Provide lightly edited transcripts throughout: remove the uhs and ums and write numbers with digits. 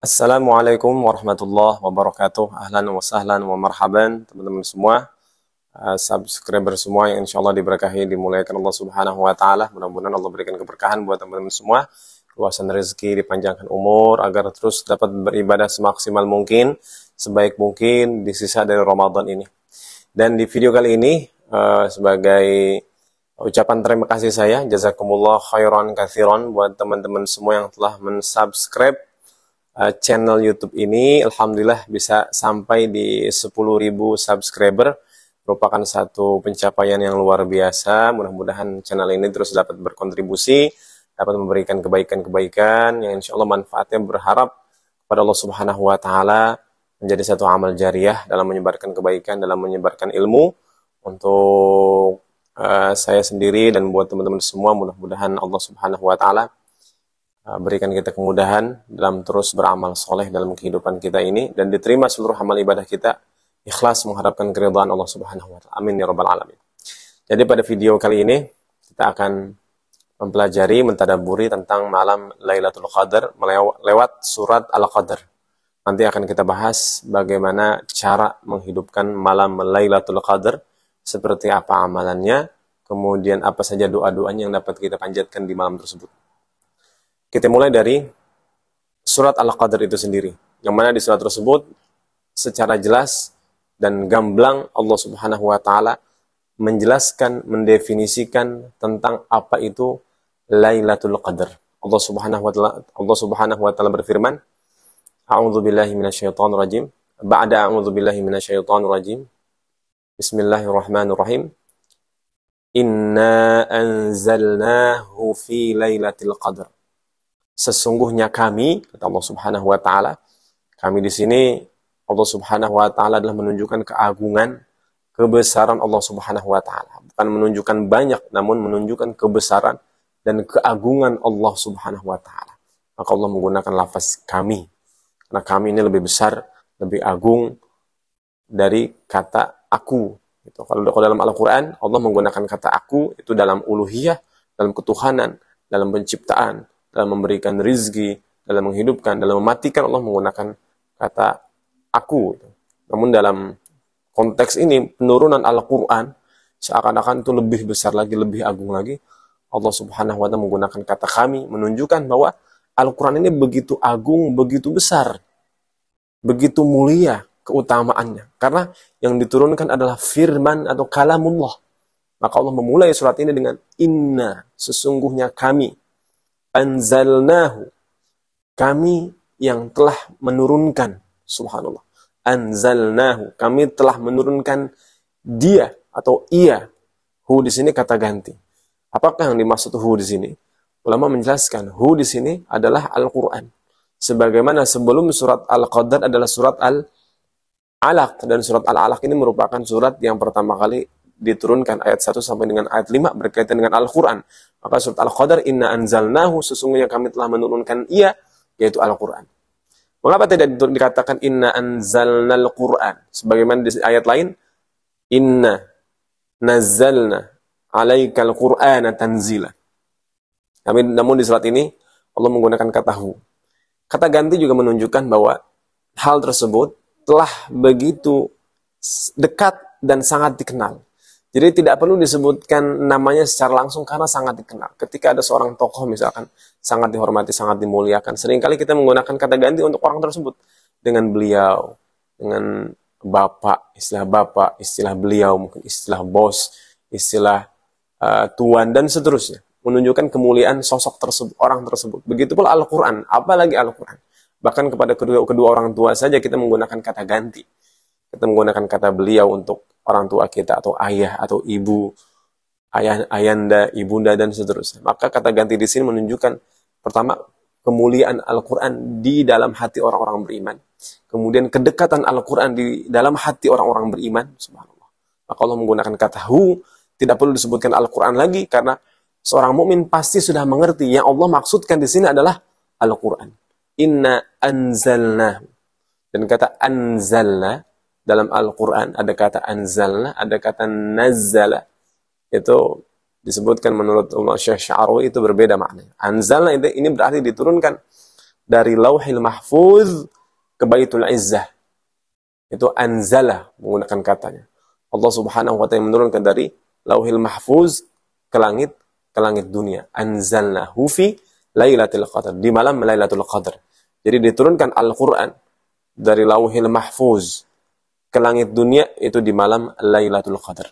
Assalamualaikum warahmatullahi wabarakatuh. Ahlan wa sahlan wa marhaban teman-teman semua, subscriber semua yang insya Allah diberkahi, dimuliakan Allah Subhanahu wa taala. Mudah-mudahan Allah berikan keberkahan buat teman-teman semua, luasan rezeki, dipanjangkan umur agar terus dapat beribadah semaksimal mungkin, sebaik mungkin di sisa dari Ramadan ini. Dan di video kali ini sebagai ucapan terima kasih saya, jazakumullah khairan katsiran buat teman-teman semua yang telah mensubscribe channel YouTube ini. Alhamdulillah bisa sampai di 10.000 subscriber, merupakan satu pencapaian yang luar biasa. Mudah-mudahan channel ini terus dapat berkontribusi, dapat memberikan kebaikan-kebaikan yang insya Allah manfaatnya berharap kepada Allah Subhanahu wa taala menjadi satu amal jariah dalam menyebarkan kebaikan, dalam menyebarkan ilmu untuk saya sendiri dan buat teman-teman semua. Mudah-mudahan Allah Subhanahu wa taala berikan kita kemudahan dalam terus beramal soleh dalam kehidupan kita ini, dan diterima seluruh amal ibadah kita, ikhlas mengharapkan keridhaan Allah Subhanahu wa taala. Amin ya rabbal alamin. Jadi pada video kali ini kita akan mempelajari, mentadaburi tentang malam Lailatul Qadar lewat surat Al-Qadar. Nanti akan kita bahas bagaimana cara menghidupkan malam Lailatul Qadar, seperti apa amalannya, kemudian apa saja doa-doanya yang dapat kita panjatkan di malam tersebut. Kita mulai dari surat Al-Qadar itu sendiri, yang mana di surat tersebut secara jelas dan gamblang Allah Subhanahu wa taala menjelaskan, mendefinisikan tentang apa itu Lailatul Qadar. Allah Subhanahu wa taala berfirman, A'udzu billahi minasyaitonir rajim. Ba'da a'udzu billahi minasyaitonir rajim. Bismillahirrahmanirrahim. Inna anzalnahu fi Lailatul Qadar. Sesungguhnya kami, kata Allah Subhanahu wa taala, kami di sini Allah Subhanahu wa taala adalah menunjukkan keagungan, kebesaran Allah Subhanahu wa taala. Bukan menunjukkan banyak, namun menunjukkan kebesaran dan keagungan Allah Subhanahu wa taala. Maka Allah menggunakan lafaz kami. Karena kami ini lebih besar, lebih agung dari kata aku. Gitu. Kalau dalam Al-Qur'an Allah menggunakan kata aku itu dalam uluhiyah, dalam ketuhanan, dalam penciptaan, dalam memberikan rizki, dalam menghidupkan, dalam mematikan, Allah menggunakan kata aku. Namun dalam konteks ini, penurunan Al-Quran, seakan-akan itu lebih besar lagi, lebih agung lagi. Allah Subhanahu wa ta'ala menggunakan kata kami, menunjukkan bahwa Al-Quran ini begitu agung, begitu besar, begitu mulia keutamaannya. Karena yang diturunkan adalah firman atau kalamullah. Maka Allah memulai surat ini dengan inna, sesungguhnya kami, anzalnahu, kami yang telah menurunkan, subhanallah, anzalnahu, kami telah menurunkan dia atau ia. Hu di sini kata ganti. Apakah yang dimaksud hu di sini? Ulama menjelaskan hu di sini adalah Al-Qur'an. Sebagaimana sebelum surat Al-Qadar adalah surat Al-Alaq, dan surat Al-Alaq ini merupakan surat yang pertama kali diturunkan, ayat 1 sampai dengan ayat 5 berkaitan dengan Al-Quran. Maka surat Al-Qadar, inna anzalnahu, sesungguhnya kami telah menurunkan ia, yaitu Al-Quran. Mengapa tidak dikatakan inna anzalnal Quran? Sebagaimana di ayat lain, inna nazzalna alaikal Qur'ana tanzila. Namun di surat ini Allah menggunakan kata hu. Kata ganti juga menunjukkan bahwa hal tersebut telah begitu dekat dan sangat dikenal. Jadi tidak perlu disebutkan namanya secara langsung karena sangat dikenal. Ketika ada seorang tokoh misalkan sangat dihormati, sangat dimuliakan, seringkali kita menggunakan kata ganti untuk orang tersebut. Dengan beliau, dengan bapak, istilah beliau, mungkin istilah bos, istilah tuan, dan seterusnya. Menunjukkan kemuliaan sosok tersebut, orang tersebut. Begitu pula Al-Quran, apalagi Al-Quran. Bahkan kepada kedua orang tua saja kita menggunakan kata ganti. Kita menggunakan kata beliau untuk orang tua kita, atau ayah, atau ibu, ayanda, ibunda, dan seterusnya. Maka kata ganti di sini menunjukkan, pertama, kemuliaan Al-Quran di dalam hati orang-orang beriman. Kemudian kedekatan Al-Quran di dalam hati orang-orang beriman. Subhanallah. Maka Allah menggunakan kata hu, tidak perlu disebutkan Al-Quran lagi, karena seorang mukmin pasti sudah mengerti yang Allah maksudkan di sini adalah Al-Quran. Inna anzalnahu. Dan kata anzalna, dalam Al-Quran ada kata anzalna, ada kata nazzala. Itu disebutkan menurut Syekh Sya'rawi itu berbeda maknanya. Anzalna ini berarti diturunkan dari Lauhil Mahfuz ke Baitul Izzah. Itu anzalah menggunakan katanya. Allah Subhanahu wa taala menurunkan dari Lauhil Mahfuz ke langit dunia. Anzalnahu fi Lailatul Qadar, di malam Lailatul Qadar. Jadi diturunkan Al-Qur'an dari Lauhil Mahfuz ke langit dunia itu di malam Lailatul Qadar.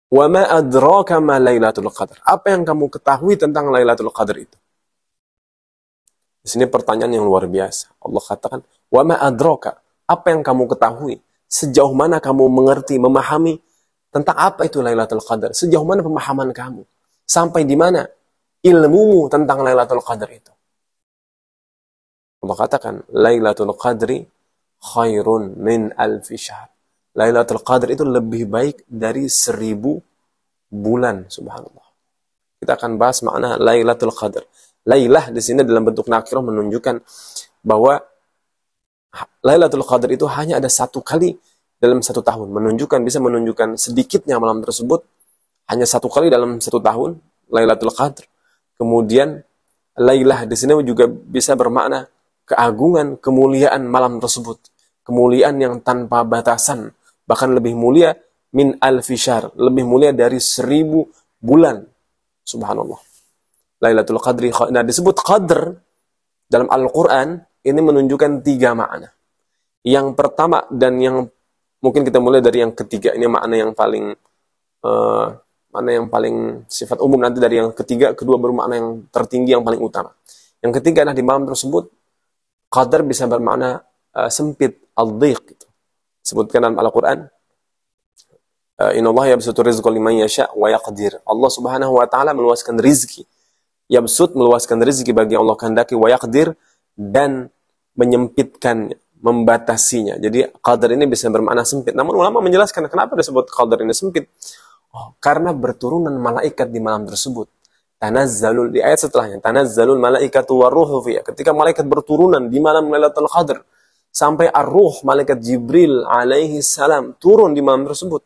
Wa ma adraka ma Lailatul Qadar. Apa yang kamu ketahui tentang Lailatul Qadar itu? Di sini pertanyaan yang luar biasa. Allah katakan, "Wa ma adraka." Apa yang kamu ketahui? Sejauh mana kamu mengerti, memahami tentang apa itu Lailatul Qadar? Sejauh mana pemahaman kamu? Sampai di mana ilmumu tentang Lailatul Qadar itu? Allah katakan, "Lailatul Qadri khairun min alfi syahr." Lailatul Qadar itu lebih baik dari 1000 bulan, subhanallah. Kita akan bahas makna Lailatul Qadar. Lailah di sini dalam bentuk nakirah menunjukkan bahwa Lailatul Qadar itu hanya ada satu kali dalam satu tahun. Bisa menunjukkan sedikitnya malam tersebut. Hanya satu kali dalam satu tahun, Lailatul Qadar. Kemudian, Lailah di sini juga bisa bermakna keagungan, kemuliaan malam tersebut. Kemuliaan yang tanpa batasan. Bahkan lebih mulia min alfi syahr. Lebih mulia dari 1000 bulan. Subhanallah. Lailatul Qadri. Nah, disebut Qadr dalam Al-Quran, ini menunjukkan 3 makna. Yang pertama, dan yang mungkin kita mulai dari yang ketiga, ini makna yang paling sifat umum, nanti dari yang ketiga, kedua baru makna yang tertinggi, yang paling utama. Yang ketiga adalah di malam tersebut, Qadar bisa bermakna sempit, al-dhiq. Gitu. Sebutkan dalam Al-Quran, Innallaha yabsutu rizqa liman yasha' wa yaqdir. Allah Subhanahu wa taala meluaskan rizki. Yabsut, meluaskan rezeki bagi Allah kehendaki, wa yaqdir, dan menyempitkannya, membatasinya. Jadi qadar ini bisa bermakna sempit. Namun ulama menjelaskan kenapa disebut qadar ini sempit. Karena berturunan malaikat di malam tersebut. Tanazzalul, di ayat setelahnya, tanazzalul malaikatu waruhu fiha. Ketika malaikat berturunan di malam Lailatul Qadar, sampai ar-ruh, malaikat Jibril alaihi salam turun di malam tersebut.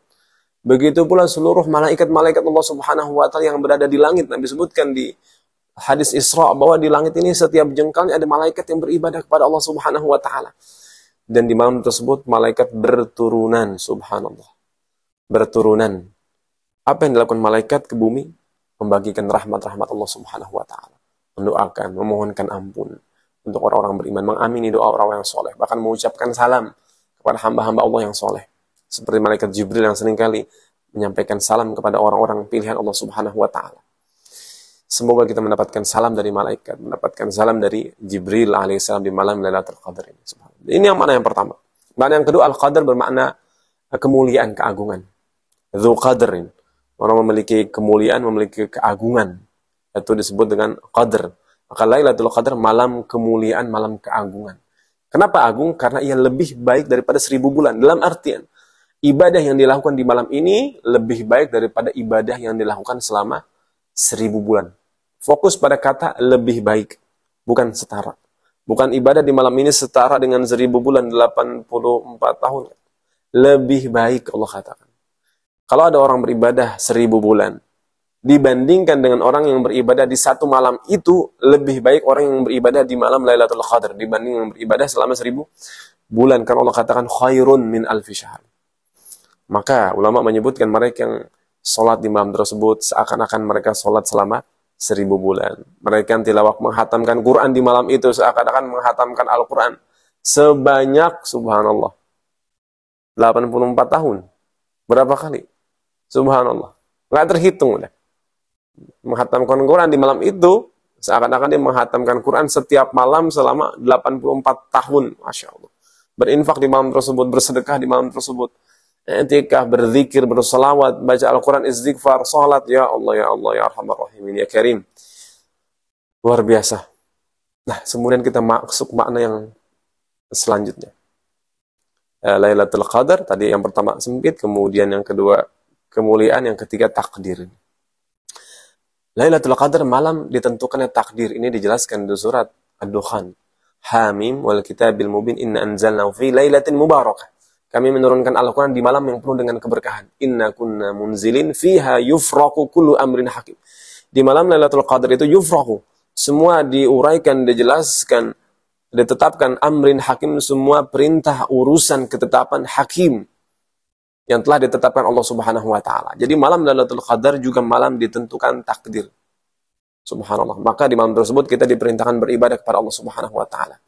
Begitu pula seluruh malaikat-malaikat Allah Subhanahu wa taala yang berada di langit. Nabi sebutkan di hadis Isra bahwa di langit ini setiap jengkalnya ada malaikat yang beribadah kepada Allah Subhanahu wa taala. Dan di malam tersebut malaikat berturunan, subhanallah. Berturunan. Apa yang dilakukan malaikat ke bumi? Membagikan rahmat-rahmat Allah Subhanahu wa taala. Mendoakan, memohonkan ampun untuk orang-orang beriman, mengamini doa orang-orang yang soleh, bahkan mengucapkan salam kepada hamba-hamba Allah yang soleh. Seperti malaikat Jibril yang seringkali menyampaikan salam kepada orang-orang pilihan Allah Subhanahu wa taala. Semoga kita mendapatkan salam dari malaikat, mendapatkan salam dari Jibril alaihissalam di malam Lailatul Qadar ini. Ini yang makna yang pertama. Makna yang kedua, Al-Qadar bermakna kemuliaan, keagungan. Dzu qadrin. Orang memiliki kemuliaan, memiliki keagungan. Itu disebut dengan Qadar. Maka Lailatul Qadar malam kemuliaan, malam keagungan. Kenapa agung? Karena ia lebih baik daripada 1000 bulan. Dalam artian, ibadah yang dilakukan di malam ini lebih baik daripada ibadah yang dilakukan selama 1000 bulan. Fokus pada kata lebih baik, bukan setara. Bukan ibadah di malam ini setara dengan 1000 bulan, 84 tahun. Lebih baik, Allah katakan. Kalau ada orang beribadah 1000 bulan, dibandingkan dengan orang yang beribadah di satu malam itu, lebih baik orang yang beribadah di malam Lailatul Qadar dibanding yang beribadah selama 1000 bulan. Karena Allah katakan khairun min alfi syahr. Maka ulama menyebutkan mereka yang sholat di malam tersebut seakan-akan mereka sholat selama 1000 bulan. Mereka yang tilawah menghatamkan Quran di malam itu seakan-akan menghatamkan Al-Quran sebanyak, subhanallah, 84 tahun. Berapa kali? Subhanallah. Nggak terhitung udah. Menghatamkan Quran di malam itu seakan-akan dia menghatamkan Quran setiap malam selama 84 tahun. Masya Allah. Berinfak di malam tersebut, bersedekah di malam tersebut, i'tikaf, berzikir, berselawat, baca Al-Quran, istighfar, salat, ya Allah, ya Allah, ya Arhamar Rahimin, ya Karim. Luar biasa. Nah, kemudian kita masuk makna yang selanjutnya. Lailatul Qadar, tadi yang pertama sempit, kemudian yang kedua kemuliaan, yang ketiga takdir. Lailatul Qadar, malam ditentukannya takdir. Ini dijelaskan di surat Ad-Dukhan. Hamim wal kitabil mubin inna anzalnahu fi lailatin mubarakah. Kami menurunkan Al-Quran di malam yang penuh dengan keberkahan. Inna kunna munzilin fiha yufraku kullu amrin hakim. Di malam Lailatul Qadar itu yufraku, semua diuraikan, dijelaskan, ditetapkan amrin hakim, semua perintah urusan ketetapan hakim yang telah ditetapkan Allah Subhanahu wa taala. Jadi malam Lailatul Qadar juga malam ditentukan takdir. Subhanallah. Maka di malam tersebut kita diperintahkan beribadah kepada Allah Subhanahu wa taala.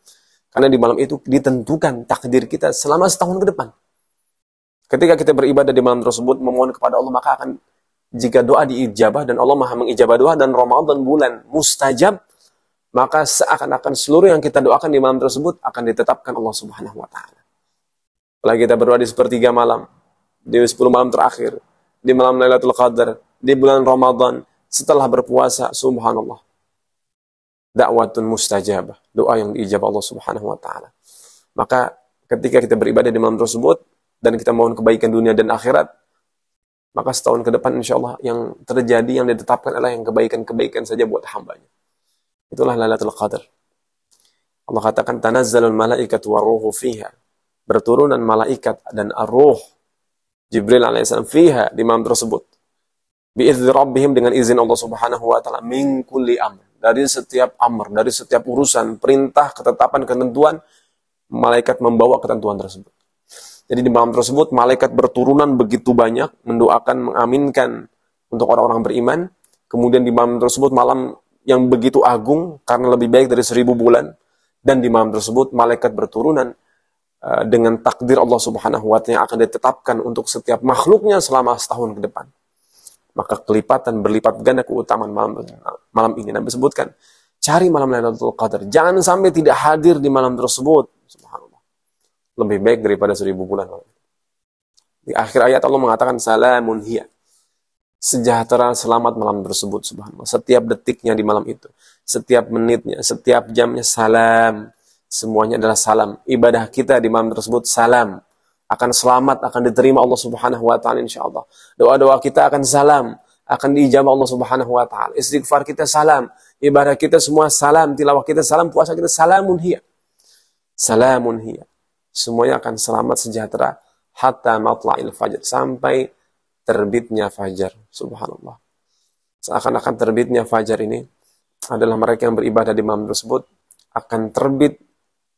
Karena di malam itu ditentukan takdir kita selama setahun ke depan. Ketika kita beribadah di malam tersebut, memohon kepada Allah, maka akan, jika doa diijabah, dan Allah maha mengijabah doa, dan Ramadan bulan mustajab, maka seakan-akan seluruh yang kita doakan di malam tersebut akan ditetapkan Allah Subhanahu wa taala. Apalagi kita berdoa di sepertiga malam, di 10 malam terakhir, di malam Lailatul Qadar, di bulan Ramadan, setelah berpuasa, subhanallah. Da'watun mustajabah, doa yang diijabah Allah Subhanahu wa taala. Maka ketika kita beribadah di malam tersebut dan kita mohon kebaikan dunia dan akhirat, maka setahun ke depan insyaallah yang terjadi, yang ditetapkan adalah yang kebaikan-kebaikan saja buat hambanya. Itulah Lailatul Qadar. Allah katakan tanazzalul malaikatu waruhu fiha. Berturunan malaikat dan ar-ruh Jibril alaihissalam fiha, di malam tersebut. Bi'izni rabbihim, dengan izin Allah Subhanahu wa taala, min kulli amr, dari setiap amr, dari setiap urusan, perintah, ketetapan, ketentuan, malaikat membawa ketentuan tersebut. Jadi di malam tersebut malaikat berturunan begitu banyak mendoakan, mengaminkan untuk orang-orang beriman. Kemudian di malam tersebut malam yang begitu agung karena lebih baik dari 1000 bulan, dan di malam tersebut malaikat berturunan dengan takdir Allah Subhanahu wa taala yang akan ditetapkan untuk setiap makhluknya selama setahun ke depan. Maka kelipatan berlipat ganda keutamaan malam ini. Nabi sebutkan, cari malam Lailatul Qadar, jangan sampai tidak hadir di malam tersebut. Subhanallah. Lebih baik daripada 1000 bulan. Di akhir ayat Allah mengatakan salamun hiya. Sejahtera, selamat malam tersebut. Subhanallah. Setiap detiknya di malam itu, setiap menitnya, setiap jamnya salam. Semuanya adalah salam. Ibadah kita di malam tersebut salam. Akan selamat, akan diterima Allah Subhanahu wa taala insyaallah. Doa-doa kita akan salam, akan diijabah Allah Subhanahu wa taala. Istighfar kita salam, ibadah kita semua salam, tilawah kita salam, puasa kita salamun hiya. Salamun hiya. Semuanya akan selamat, sejahtera hatta matla'il fajr, sampai terbitnya fajar. Subhanallah. Seakan-akan terbitnya fajar ini adalah mereka yang beribadah di malam tersebut akan terbit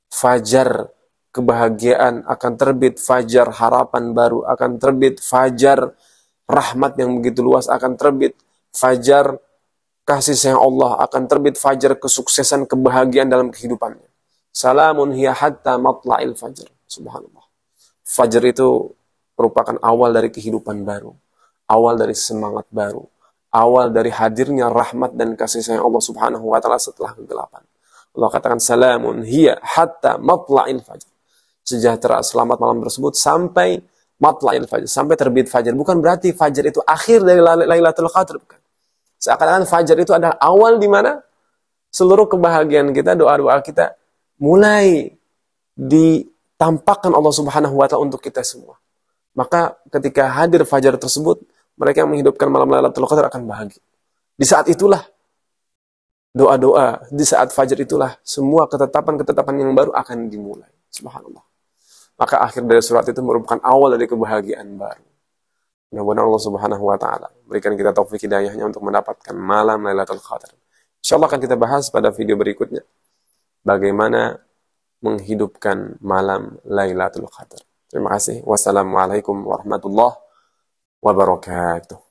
fajar kebahagiaan, akan terbit fajar harapan baru, akan terbit fajar rahmat yang begitu luas, akan terbit fajar kasih sayang Allah, akan terbit fajar kesuksesan, kebahagiaan dalam kehidupannya. Salamun hiya hatta matla'il fajr. Subhanallah. Fajar itu merupakan awal dari kehidupan baru, awal dari semangat baru, awal dari hadirnya rahmat dan kasih sayang Allah Subhanahu wa taala setelah kegelapan. Allah katakan salamun hiya hatta matla'il fajr. Sejahtera, selamat malam tersebut sampai matla'il fajr, sampai terbit fajar. Bukan berarti fajar itu akhir dari Lailatul Qadar, bukan. Seakan-akan fajar itu adalah awal di mana seluruh kebahagiaan kita, doa-doa kita mulai ditampakkan Allah Subhanahu wa taala untuk kita semua. Maka ketika hadir fajar tersebut, mereka yang menghidupkan malam Lailatul Qadar akan bahagia. Di saat itulah doa-doa, di saat fajar itulah semua ketetapan-ketetapan yang baru akan dimulai. Subhanallah. Maka akhir dari surat itu merupakan awal dari kebahagiaan baru. Mudah-mudahan Allah Subhanahu wa taala berikan kita taufik hidayahnya untuk mendapatkan malam Lailatul Qadar. Insyaallah akan kita bahas pada video berikutnya bagaimana menghidupkan malam Lailatul Qadar. Terima kasih. Wassalamualaikum warahmatullahi wabarakatuh.